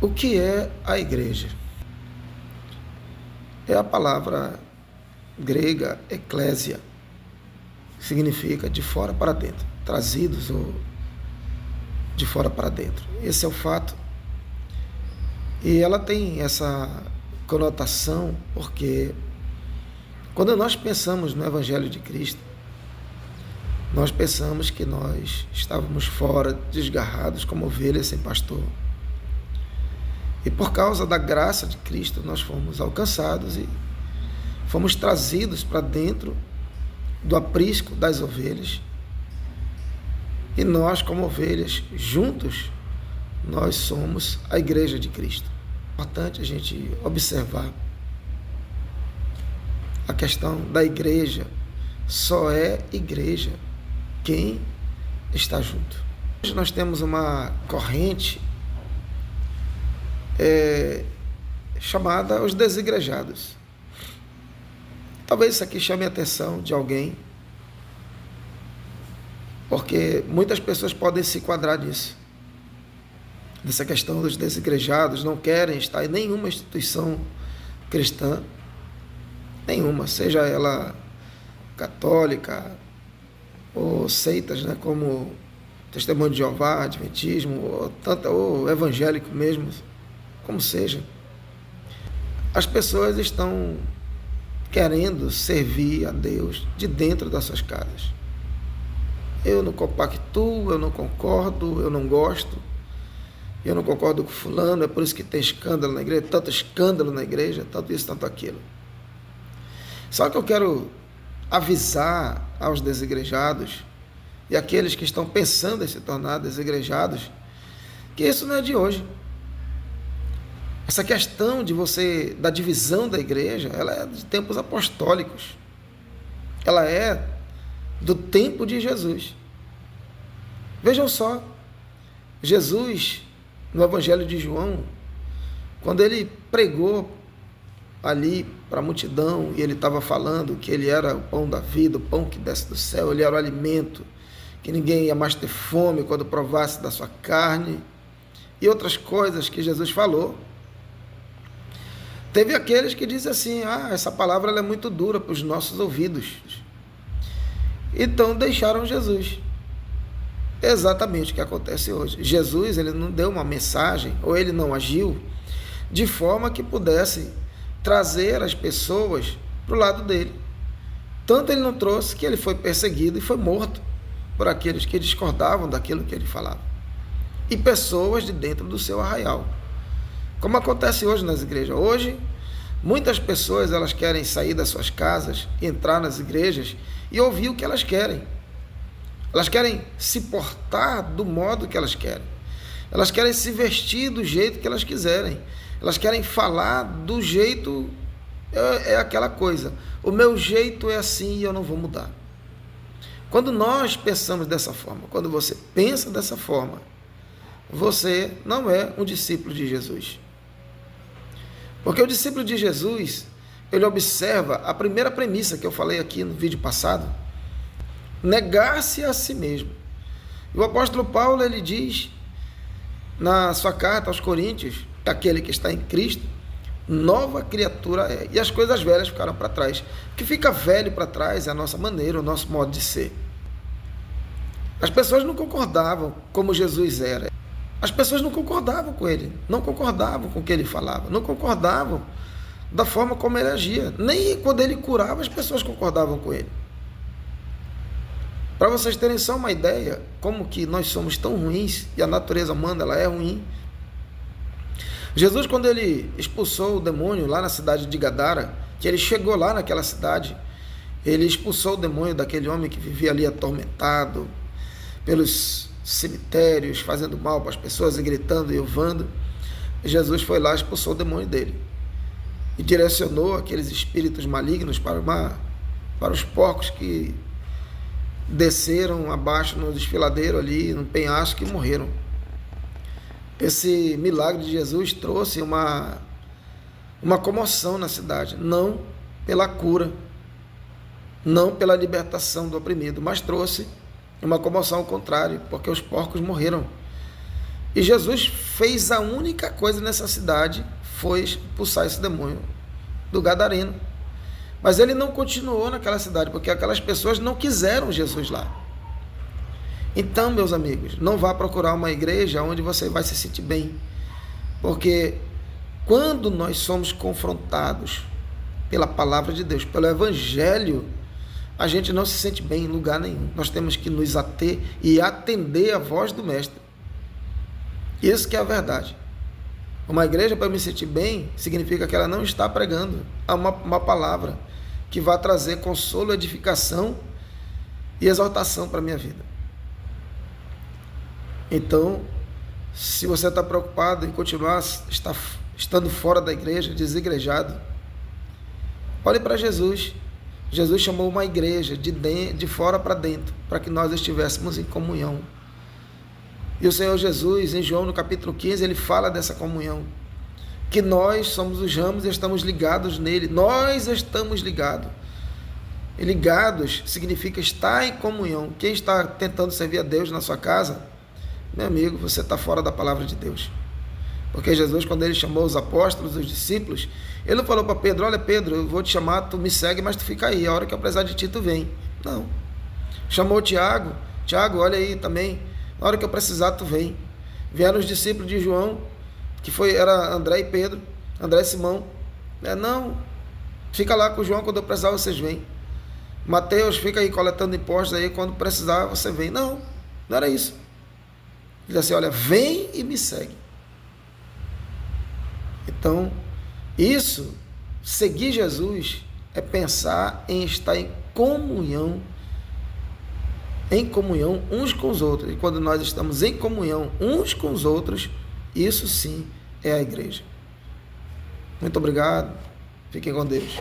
O que é a igreja? É a palavra grega eclésia, que significa de fora para dentro, trazidos ou de fora para dentro. Esse é o fato. E ela tem essa conotação porque quando nós pensamos no Evangelho de Cristo, nós pensamos que nós estávamos fora, desgarrados como ovelhas sem pastor. E por causa da graça de Cristo, nós fomos alcançados e fomos trazidos para dentro do aprisco das ovelhas. E nós, como ovelhas, juntos, nós somos a igreja de Cristo. É importante a gente observar a questão da igreja. Só é igreja quem está junto. Hoje nós temos uma corrente chamada os desigrejados. Talvez isso aqui chame a atenção de alguém, porque muitas pessoas podem se enquadrar nisso, nessa questão dos desigrejados, não querem estar em nenhuma instituição cristã, nenhuma, seja ela católica ou seitas, né, como Testemunho de Jeová, Adventismo, ou evangélico mesmo, como seja. As pessoas estão querendo servir a Deus de dentro das suas casas. Eu não compactuo, eu não concordo, eu não gosto, eu não concordo com fulano, é por isso que tem escândalo na igreja, tanto escândalo na igreja, tanto isso, tanto aquilo. Só que eu quero avisar aos desigrejados e aqueles que estão pensando em se tornar desigrejados, que isso não é de hoje. Essa questão da divisão da igreja, ela é de tempos apostólicos. Ela é do tempo de Jesus. Vejam só, Jesus, no Evangelho de João, quando ele pregou ali para a multidão, e ele estava falando que ele era o pão da vida, o pão que desce do céu, ele era o alimento, que ninguém ia mais ter fome quando provasse da sua carne, e outras coisas que Jesus falou. Teve aqueles que dizem assim, essa palavra ela é muito dura para os nossos ouvidos. Então deixaram Jesus. Exatamente o que acontece hoje. Jesus, ele não deu uma mensagem, ou ele não agiu de forma que pudesse trazer as pessoas para o lado dele. Tanto ele não trouxe que ele foi perseguido e foi morto por aqueles que discordavam daquilo que ele falava. E pessoas de dentro do seu arraial. Como acontece hoje nas igrejas. Hoje, muitas pessoas elas querem sair das suas casas, entrar nas igrejas e ouvir o que elas querem. Elas querem se portar do modo que elas querem. Elas querem se vestir do jeito que elas quiserem. Elas querem falar do jeito... É aquela coisa. O meu jeito é assim e eu não vou mudar. Quando nós pensamos dessa forma, quando você pensa dessa forma, você não é um discípulo de Jesus. Porque o discípulo de Jesus, ele observa a primeira premissa que eu falei aqui no vídeo passado, negar-se a si mesmo. E o apóstolo Paulo, ele diz na sua carta aos Coríntios, aquele que está em Cristo, nova criatura é. E as coisas velhas ficaram para trás. O que fica velho para trás é a nossa maneira, o nosso modo de ser. As pessoas não concordavam como Jesus era. As pessoas não concordavam com ele, não concordavam com o que ele falava, não concordavam da forma como ele agia. Nem quando ele curava, as pessoas concordavam com ele. Para vocês terem só uma ideia, como que nós somos tão ruins, e a natureza humana ela é ruim. Jesus, quando ele expulsou o demônio lá na cidade de Gadara, que ele chegou lá naquela cidade, ele expulsou o demônio daquele homem que vivia ali atormentado pelos cemitérios, fazendo mal para as pessoas e gritando e uivando. Jesus foi lá e expulsou o demônio dele e direcionou aqueles espíritos malignos para os porcos que desceram abaixo no desfiladeiro ali, no penhasco, e morreram. Esse milagre de Jesus trouxe uma comoção na cidade, não pela cura, não pela libertação do oprimido, mas trouxe uma comoção ao contrário, porque os porcos morreram. E Jesus fez a única coisa nessa cidade, foi expulsar esse demônio do gadareno. Mas ele não continuou naquela cidade, porque aquelas pessoas não quiseram Jesus lá. Então, meus amigos, não vá procurar uma igreja onde você vai se sentir bem. Porque quando nós somos confrontados pela palavra de Deus, pelo Evangelho, a gente não se sente bem em lugar nenhum. Nós temos que nos ater e atender a voz do Mestre. Isso que é a verdade. Uma igreja, para me sentir bem, significa que ela não está pregando uma palavra que vai trazer consolo, edificação e exaltação para a minha vida. Então, se você está preocupado em continuar estando fora da igreja, desigrejado, olhe para Jesus. Jesus chamou uma igreja de fora para dentro, para que nós estivéssemos em comunhão. E o Senhor Jesus, em João no capítulo 15, ele fala dessa comunhão, que nós somos os ramos e estamos ligados nele. Nós estamos ligados. E ligados significa estar em comunhão. Quem está tentando servir a Deus na sua casa, meu amigo, você está fora da palavra de Deus. Porque Jesus, quando ele chamou os apóstolos, os discípulos, ele não falou para Pedro: olha Pedro, eu vou te chamar, tu me segue, mas tu fica aí, a hora que eu precisar de ti, tu vem. Não. Chamou Tiago: Tiago, olha aí também, na hora que eu precisar, tu vem. Vieram os discípulos de João, que era André e Pedro, André e Simão. Não, fica lá com o João, quando eu precisar, vocês vêm. Mateus, fica aí coletando impostos aí, quando precisar, você vem. Não era isso. Ele disse assim: olha, vem e me segue. Então, isso, seguir Jesus, é pensar em estar em comunhão uns com os outros. E quando nós estamos em comunhão uns com os outros, isso sim é a igreja. Muito obrigado. Fiquem com Deus.